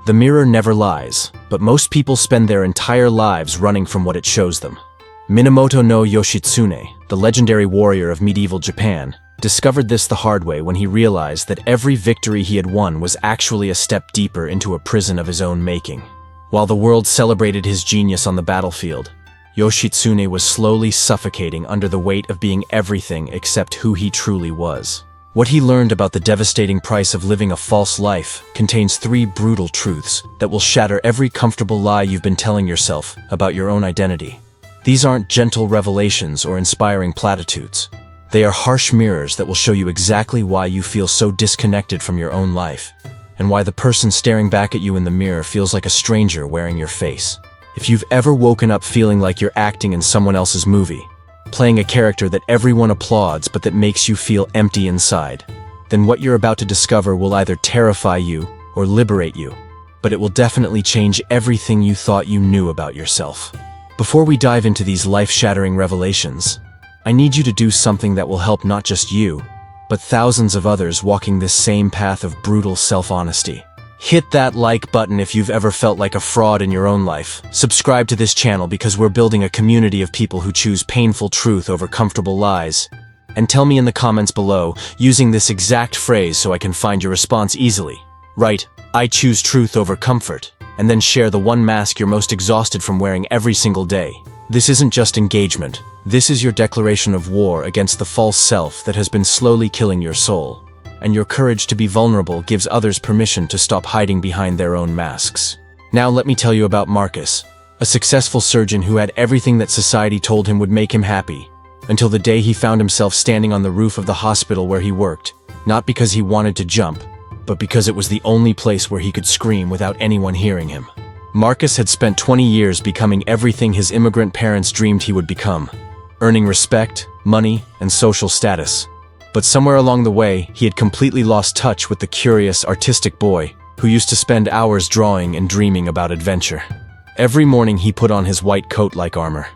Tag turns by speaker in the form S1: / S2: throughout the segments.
S1: The mirror never lies, but most people spend their entire lives running from what it shows them. Minamoto no Yoshitsune, the legendary warrior of medieval Japan, discovered this the hard way when he realized that every victory he had won was actually a step deeper into a prison of his own making. While the world celebrated his genius on the battlefield, Yoshitsune was slowly suffocating under the weight of being everything except who he truly was. What he learned about the devastating price of living a false life contains 3 brutal truths that will shatter every comfortable lie you've been telling yourself about your own identity. These aren't gentle revelations or inspiring platitudes. They are harsh mirrors that will show you exactly why you feel so disconnected from your own life, and why the person staring back at you in the mirror feels like a stranger wearing your face. If you've ever woken up feeling like you're acting in someone else's movie, playing a character that everyone applauds but that makes you feel empty inside, then what you're about to discover will either terrify you or liberate you, but it will definitely change everything you thought you knew about yourself. Before we dive into these life-shattering revelations, I need you to do something that will help not just you, but thousands of others walking this same path of brutal self-honesty. Hit that like button if you've ever felt like a fraud in your own life. Subscribe to this channel because we're building a community of people who choose painful truth over comfortable lies. And tell me in the comments below, using this exact phrase so I can find your response easily. Write, "I choose truth over comfort," and then share the one mask you're most exhausted from wearing every single day. This isn't just engagement. This is your declaration of war against the false self that has been slowly killing your soul. And your courage to be vulnerable gives others permission to stop hiding behind their own masks. Now let me tell you about Marcus, a successful surgeon who had everything that society told him would make him happy, until the day he found himself standing on the roof of the hospital where he worked, not because he wanted to jump, but because it was the only place where he could scream without anyone hearing him. Marcus had spent 20 years becoming everything his immigrant parents dreamed he would become, earning respect, money, and social status. But somewhere along the way, he had completely lost touch with the curious, artistic boy who used to spend hours drawing and dreaming about adventure. Every morning he put on his white coat like armor,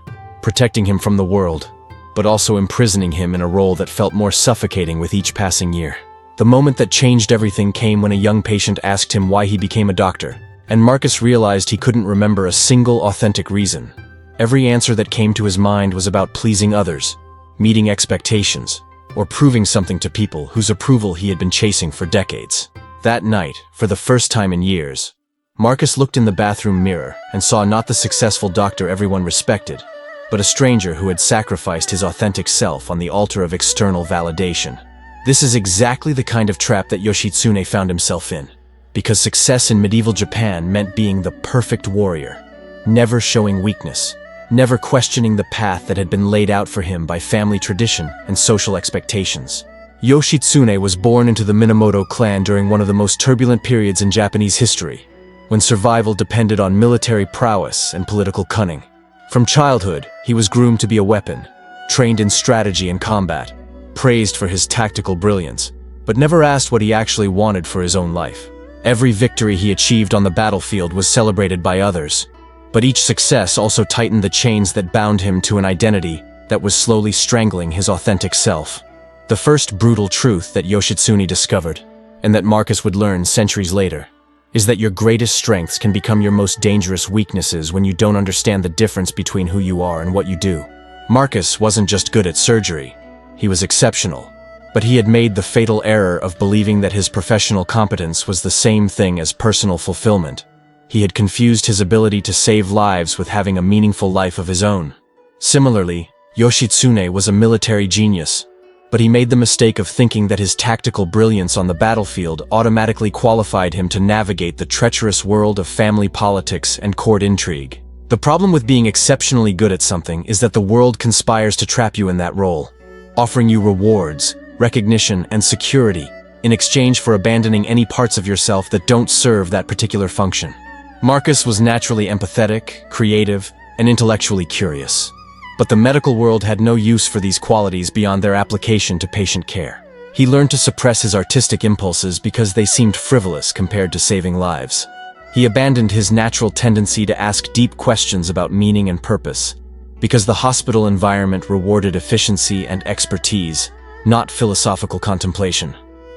S1: protecting him from the world, but also imprisoning him in a role that felt more suffocating with each passing year. The moment that changed everything came when a young patient asked him why he became a doctor, and Marcus realized he couldn't remember a single authentic reason. Every answer that came to his mind was about pleasing others, meeting expectations, or proving something to people whose approval he had been chasing for decades. That night, for the first time in years, Marcus looked in the bathroom mirror and saw not the successful doctor everyone respected, but a stranger who had sacrificed his authentic self on the altar of external validation. This is exactly the kind of trap that Yoshitsune found himself in, because success in medieval Japan meant being the perfect warrior, never showing weakness, never questioning the path that had been laid out for him by family tradition and social expectations. Yoshitsune was born into the Minamoto clan during one of the most turbulent periods in Japanese history, when survival depended on military prowess and political cunning. From childhood, he was groomed to be a weapon, trained in strategy and combat, praised for his tactical brilliance, but never asked what he actually wanted for his own life. Every victory he achieved on the battlefield was celebrated by others, but each success also tightened the chains that bound him to an identity that was slowly strangling his authentic self. The first brutal truth that Yoshitsune discovered, and that Marcus would learn centuries later, is that your greatest strengths can become your most dangerous weaknesses when you don't understand the difference between who you are and what you do. Marcus wasn't just good at surgery, he was exceptional, but he had made the fatal error of believing that his professional competence was the same thing as personal fulfillment. He had confused his ability to save lives with having a meaningful life of his own. Similarly, Yoshitsune was a military genius, but he made the mistake of thinking that his tactical brilliance on the battlefield automatically qualified him to navigate the treacherous world of family politics and court intrigue. The problem with being exceptionally good at something is that the world conspires to trap you in that role, offering you rewards, recognition, and security in exchange for abandoning any parts of yourself that don't serve that particular function. Marcus was naturally empathetic, creative, and intellectually curious. But the medical world had no use for these qualities beyond their application to patient care. He learned to suppress his artistic impulses because they seemed frivolous compared to saving lives. He abandoned his natural tendency to ask deep questions about meaning and purpose, because the hospital environment rewarded efficiency and expertise, not philosophical contemplation.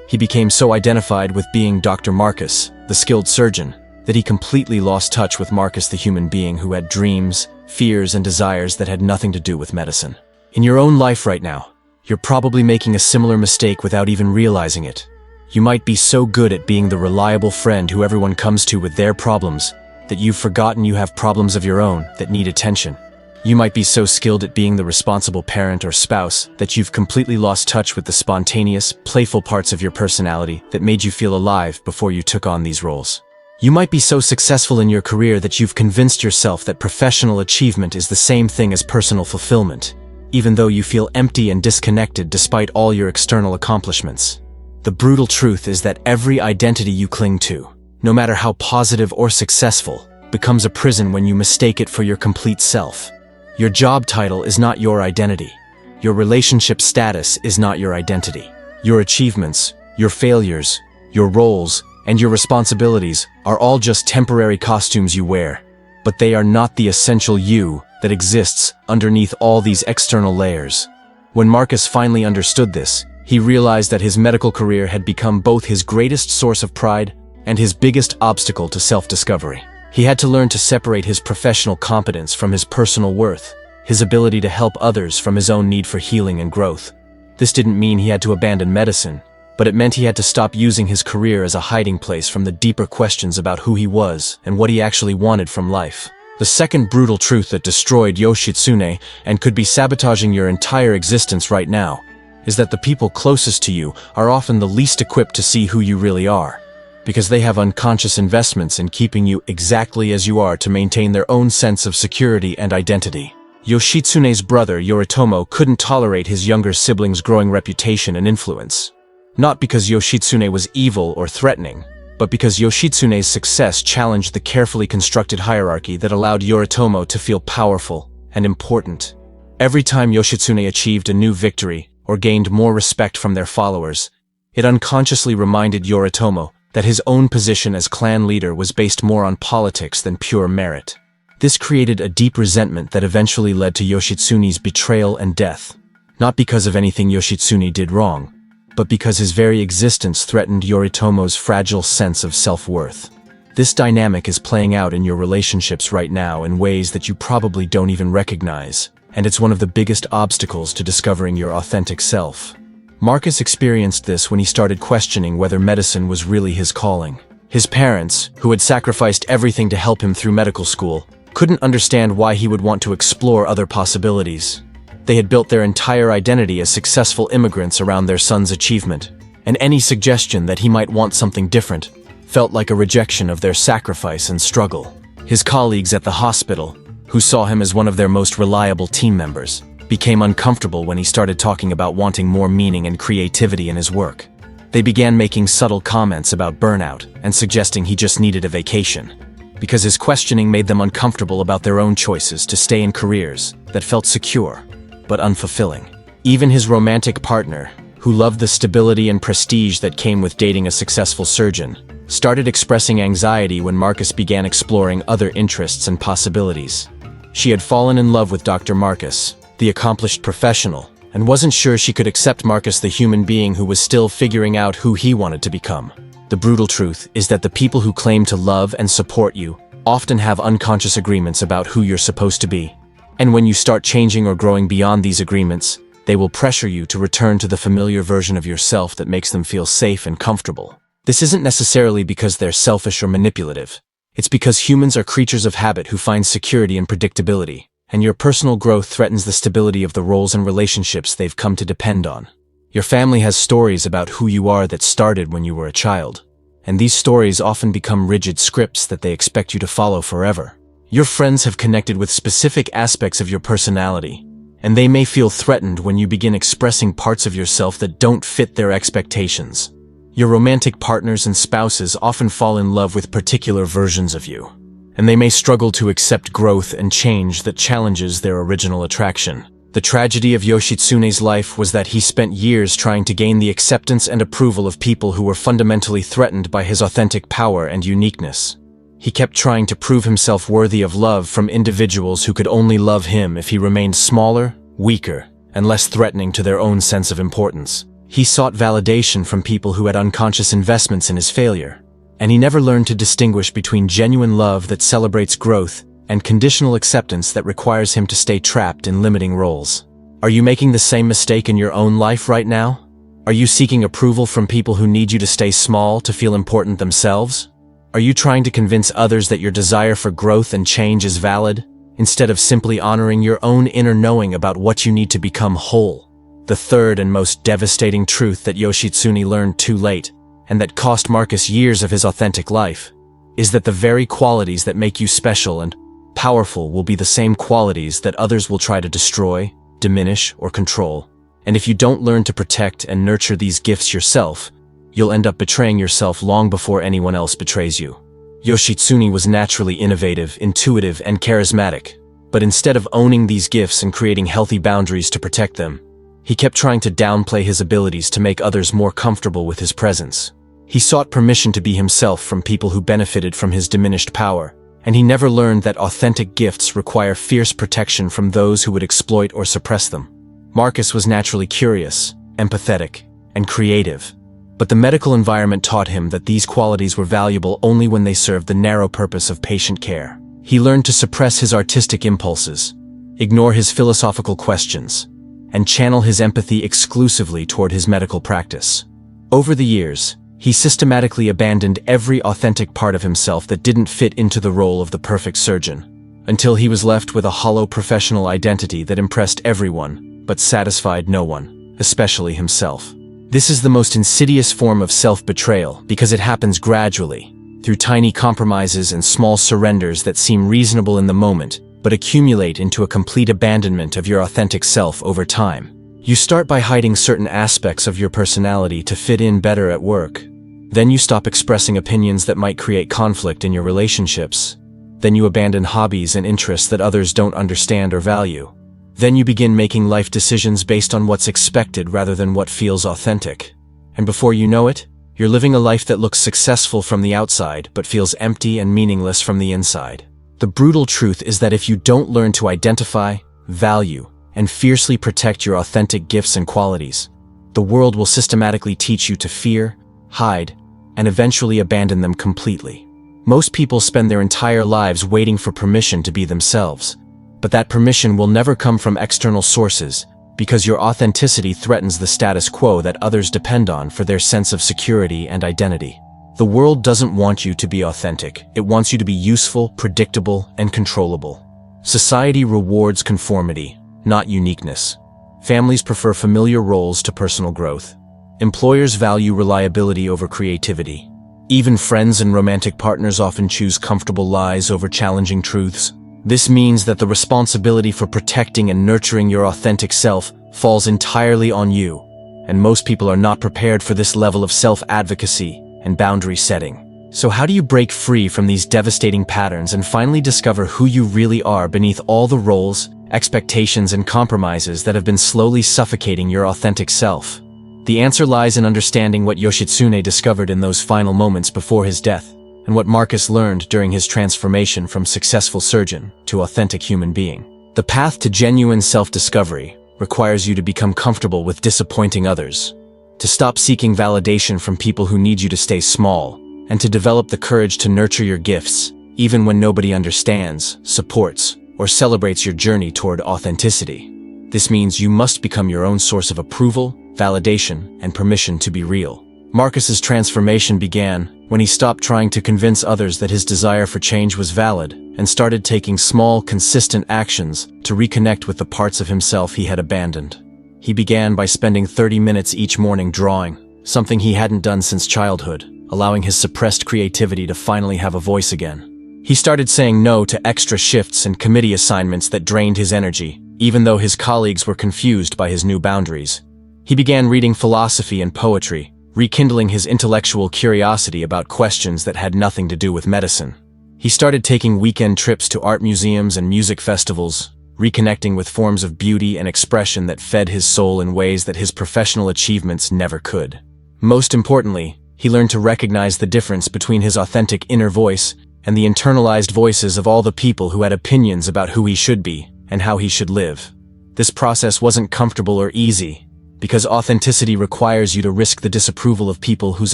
S1: He became so identified with being Dr. Marcus, the skilled surgeon, that he completely lost touch with Marcus the human being who had dreams, fears, and desires that had nothing to do with medicine. In your own life right now, you're probably making a similar mistake without even realizing it. You might be so good at being the reliable friend who everyone comes to with their problems that you've forgotten you have problems of your own that need attention. You might be so skilled at being the responsible parent or spouse that you've completely lost touch with the spontaneous, playful parts of your personality that made you feel alive before you took on these roles. You might be so successful in your career that you've convinced yourself that professional achievement is the same thing as personal fulfillment, even though you feel empty and disconnected despite all your external accomplishments. The brutal truth is that every identity you cling to, no matter how positive or successful, becomes a prison when you mistake it for your complete self. Your job title is not your identity. Your relationship status is not your identity. Your achievements, your failures, your roles, and your responsibilities are all just temporary costumes you wear, but they are not the essential you that exists underneath all these external layers. When Marcus finally understood this, he realized that his medical career had become both his greatest source of pride and his biggest obstacle to self-discovery. He had to learn to separate his professional competence from his personal worth, his ability to help others from his own need for healing and growth. This didn't mean he had to abandon medicine, but it meant he had to stop using his career as a hiding place from the deeper questions about who he was and what he actually wanted from life. The second brutal truth that destroyed Yoshitsune and could be sabotaging your entire existence right now is that the people closest to you are often the least equipped to see who you really are, because they have unconscious investments in keeping you exactly as you are to maintain their own sense of security and identity. Yoshitsune's brother Yoritomo couldn't tolerate his younger sibling's growing reputation and influence. Not because Yoshitsune was evil or threatening, but because Yoshitsune's success challenged the carefully constructed hierarchy that allowed Yoritomo to feel powerful and important. Every time Yoshitsune achieved a new victory or gained more respect from their followers, it unconsciously reminded Yoritomo that his own position as clan leader was based more on politics than pure merit. This created a deep resentment that eventually led to Yoshitsune's betrayal and death, not because of anything Yoshitsune did wrong, but because his very existence threatened Yoritomo's fragile sense of self-worth. This dynamic is playing out in your relationships right now in ways that you probably don't even recognize, and it's one of the biggest obstacles to discovering your authentic self. Marcus experienced this when he started questioning whether medicine was really his calling. His parents, who had sacrificed everything to help him through medical school, couldn't understand why he would want to explore other possibilities. They had built their entire identity as successful immigrants around their son's achievement, and any suggestion that he might want something different felt like a rejection of their sacrifice and struggle. His colleagues at the hospital, who saw him as one of their most reliable team members, became uncomfortable when he started talking about wanting more meaning and creativity in his work. They began making subtle comments about burnout and suggesting he just needed a vacation, because his questioning made them uncomfortable about their own choices to stay in careers that felt secure but unfulfilling. Even his romantic partner, who loved the stability and prestige that came with dating a successful surgeon, started expressing anxiety when Marcus began exploring other interests and possibilities. She had fallen in love with Dr. Marcus, the accomplished professional, and wasn't sure she could accept Marcus the human being who was still figuring out who he wanted to become. The brutal truth is that the people who claim to love and support you often have unconscious agreements about who you're supposed to be. And when you start changing or growing beyond these agreements, they will pressure you to return to the familiar version of yourself that makes them feel safe and comfortable. This isn't necessarily because they're selfish or manipulative. It's because humans are creatures of habit who find security in predictability, and your personal growth threatens the stability of the roles and relationships they've come to depend on. Your family has stories about who you are that started when you were a child, and these stories often become rigid scripts that they expect you to follow forever. Your friends have connected with specific aspects of your personality, and they may feel threatened when you begin expressing parts of yourself that don't fit their expectations. Your romantic partners and spouses often fall in love with particular versions of you, and they may struggle to accept growth and change that challenges their original attraction. The tragedy of Yoshitsune's life was that he spent years trying to gain the acceptance and approval of people who were fundamentally threatened by his authentic power and uniqueness. He kept trying to prove himself worthy of love from individuals who could only love him if he remained smaller, weaker, and less threatening to their own sense of importance. He sought validation from people who had unconscious investments in his failure, And he never learned to distinguish between genuine love that celebrates growth and conditional acceptance that requires him to stay trapped in limiting roles. Are you making the same mistake in your own life right now? Are you seeking approval from people who need you to stay small to feel important themselves? Are you trying to convince others that your desire for growth and change is valid, instead of simply honoring your own inner knowing about what you need to become whole? The third and most devastating truth that Yoshitsune learned too late, and that cost Marcus years of his authentic life, is that the very qualities that make you special and powerful will be the same qualities that others will try to destroy, diminish, or control. And if you don't learn to protect and nurture these gifts yourself, you'll end up betraying yourself long before anyone else betrays you. Yoshitsune was naturally innovative, intuitive, and charismatic, but instead of owning these gifts and creating healthy boundaries to protect them, he kept trying to downplay his abilities to make others more comfortable with his presence. He sought permission to be himself from people who benefited from his diminished power, and he never learned that authentic gifts require fierce protection from those who would exploit or suppress them. Marcus was naturally curious, empathetic, and creative, but the medical environment taught him that these qualities were valuable only when they served the narrow purpose of patient care. He learned to suppress his artistic impulses, ignore his philosophical questions, and channel his empathy exclusively toward his medical practice. Over the years, he systematically abandoned every authentic part of himself that didn't fit into the role of the perfect surgeon, until he was left with a hollow professional identity that impressed everyone, but satisfied no one, especially himself. This is the most insidious form of self-betrayal because it happens gradually, through tiny compromises and small surrenders that seem reasonable in the moment, but accumulate into a complete abandonment of your authentic self over time. You start by hiding certain aspects of your personality to fit in better at work. Then you stop expressing opinions that might create conflict in your relationships. Then you abandon hobbies and interests that others don't understand or value. Then you begin making life decisions based on what's expected rather than what feels authentic. And before you know it, you're living a life that looks successful from the outside but feels empty and meaningless from the inside. The brutal truth is that if you don't learn to identify, value, and fiercely protect your authentic gifts and qualities, the world will systematically teach you to fear, hide, and eventually abandon them completely. Most people spend their entire lives waiting for permission to be themselves, but that permission will never come from external sources because your authenticity threatens the status quo that others depend on for their sense of security and identity. The world doesn't want you to be authentic. It wants you to be useful, predictable, and controllable. Society rewards conformity, not uniqueness. Families prefer familiar roles to personal growth. Employers value reliability over creativity. Even friends and romantic partners often choose comfortable lies over challenging truths. This means that the responsibility for protecting and nurturing your authentic self falls entirely on you, and most people are not prepared for this level of self-advocacy and boundary setting. So how do you break free from these devastating patterns and finally discover who you really are beneath all the roles, expectations, and compromises that have been slowly suffocating your authentic self? The answer lies in understanding what Yoshitsune discovered in those final moments before his death, and what Marcus learned during his transformation from successful surgeon to authentic human being. The path to genuine self-discovery requires you to become comfortable with disappointing others, to stop seeking validation from people who need you to stay small, and to develop the courage to nurture your gifts, even when nobody understands, supports, or celebrates your journey toward authenticity. This means you must become your own source of approval, validation, and permission to be real. Marcus's transformation began when he stopped trying to convince others that his desire for change was valid and started taking small, consistent actions to reconnect with the parts of himself he had abandoned. He began by spending 30 minutes each morning drawing, something he hadn't done since childhood, allowing his suppressed creativity to finally have a voice again. He started saying no to extra shifts and committee assignments that drained his energy, even though his colleagues were confused by his new boundaries. He began reading philosophy and poetry, rekindling his intellectual curiosity about questions that had nothing to do with medicine. He started taking weekend trips to art museums and music festivals, reconnecting with forms of beauty and expression that fed his soul in ways that his professional achievements never could. Most importantly, he learned to recognize the difference between his authentic inner voice and the internalized voices of all the people who had opinions about who he should be and how he should live. This process wasn't comfortable or easy, because authenticity requires you to risk the disapproval of people whose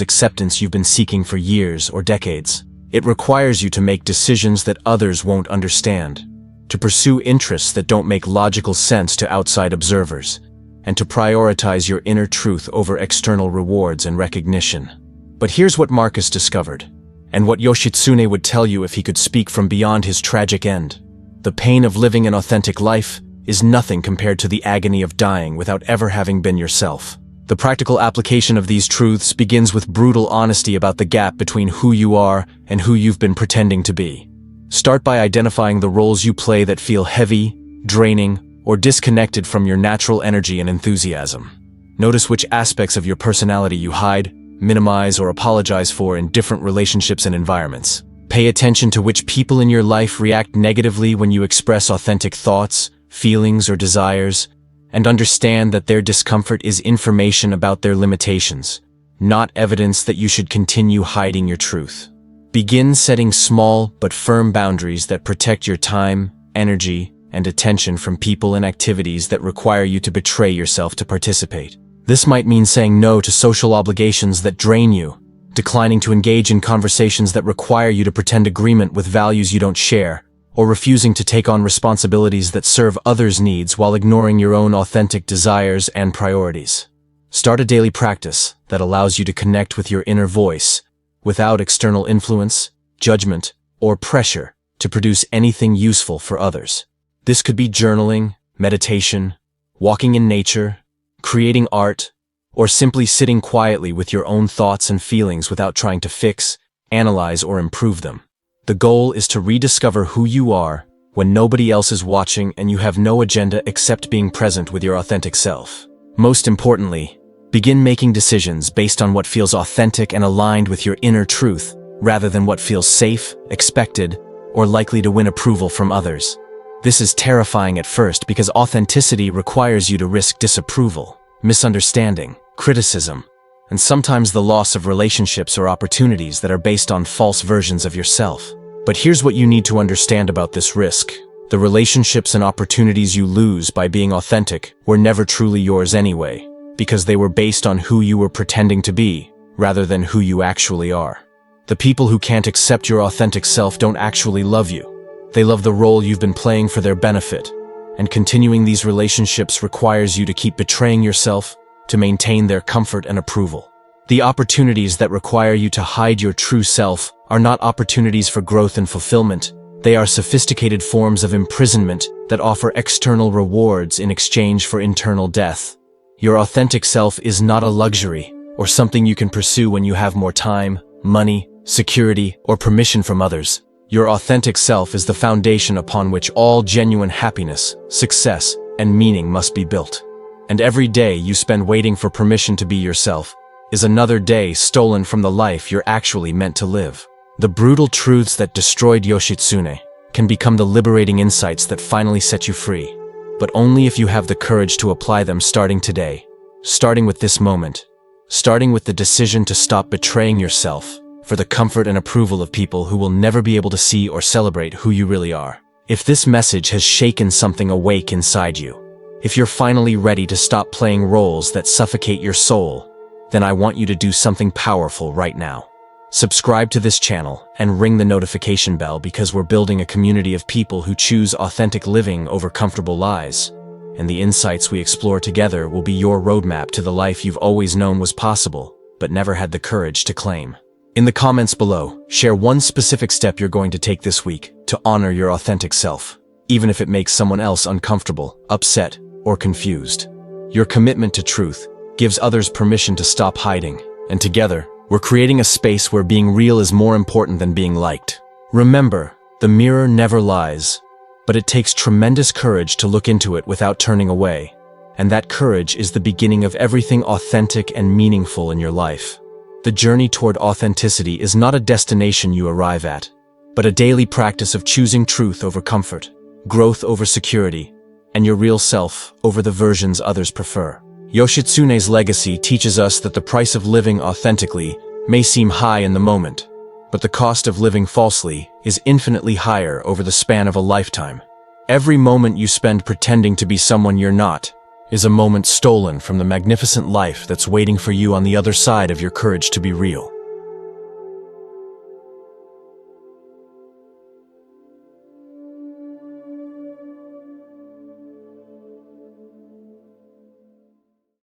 S1: acceptance you've been seeking for years or decades. It requires you to make decisions that others won't understand, to pursue interests that don't make logical sense to outside observers, and to prioritize your inner truth over external rewards and recognition. But here's what Marcus discovered, and what Yoshitsune would tell you if he could speak from beyond his tragic end. The pain of living an authentic life is nothing compared to the agony of dying without ever having been yourself. The practical application of these truths begins with brutal honesty about the gap between who you are and who you've been pretending to be. Start by identifying the roles you play that feel heavy, draining, or disconnected from your natural energy and enthusiasm. Notice which aspects of your personality you hide, minimize, or apologize for in different relationships and environments. Pay attention to which people in your life react negatively when you express authentic thoughts, feelings, or desires, and understand that their discomfort is information about their limitations, not evidence that you should continue hiding your truth. Begin setting small but firm boundaries that protect your time, energy, and attention from people and activities that require you to betray yourself to participate. This might mean saying no to social obligations that drain you, declining to engage in conversations that require you to pretend agreement with values you don't share, or refusing to take on responsibilities that serve others' needs while ignoring your own authentic desires and priorities. Start a daily practice that allows you to connect with your inner voice without external influence, judgment, or pressure to produce anything useful for others. This could be journaling, meditation, walking in nature, creating art, or simply sitting quietly with your own thoughts and feelings without trying to fix, analyze, or improve them. The goal is to rediscover who you are when nobody else is watching and you have no agenda except being present with your authentic self. Most importantly, begin making decisions based on what feels authentic and aligned with your inner truth, rather than what feels safe, expected, or likely to win approval from others. This is terrifying at first because authenticity requires you to risk disapproval, misunderstanding, criticism, and sometimes the loss of relationships or opportunities that are based on false versions of yourself. But here's what you need to understand about this risk. The relationships and opportunities you lose by being authentic were never truly yours anyway, because they were based on who you were pretending to be, rather than who you actually are. The people who can't accept your authentic self don't actually love you. They love the role you've been playing for their benefit, and continuing these relationships requires you to keep betraying yourself to maintain their comfort and approval. The opportunities that require you to hide your true self are not opportunities for growth and fulfillment. They are sophisticated forms of imprisonment that offer external rewards in exchange for internal death. Your authentic self is not a luxury or something you can pursue when you have more time, money, security, or permission from others. Your authentic self is the foundation upon which all genuine happiness, success, and meaning must be built. And every day you spend waiting for permission to be yourself is another day stolen from the life you're actually meant to live. The brutal truths that destroyed Yoshitsune can become the liberating insights that finally set you free, but only if you have the courage to apply them starting today, starting with this moment, starting with the decision to stop betraying yourself for the comfort and approval of people who will never be able to see or celebrate who you really are. If this message has shaken something awake inside you, if you're finally ready to stop playing roles that suffocate your soul, then I want you to do something powerful right now. Subscribe to this channel and ring the notification bell, because we're building a community of people who choose authentic living over comfortable lies, and the insights we explore together will be your roadmap to the life you've always known was possible, but never had the courage to claim. In the comments below, share one specific step you're going to take this week to honor your authentic self, even if it makes someone else uncomfortable, upset, or confused. Your commitment to truth gives others permission to stop hiding, and together, we're creating a space where being real is more important than being liked. Remember, the mirror never lies, but it takes tremendous courage to look into it without turning away, and that courage is the beginning of everything authentic and meaningful in your life. The journey toward authenticity is not a destination you arrive at, but a daily practice of choosing truth over comfort, growth over security, and your real self over the versions others prefer. Yoshitsune's legacy teaches us that the price of living authentically may seem high in the moment, but the cost of living falsely is infinitely higher over the span of a lifetime. Every moment you spend pretending to be someone you're not is a moment stolen from the magnificent life that's waiting for you on the other side of your courage to be real.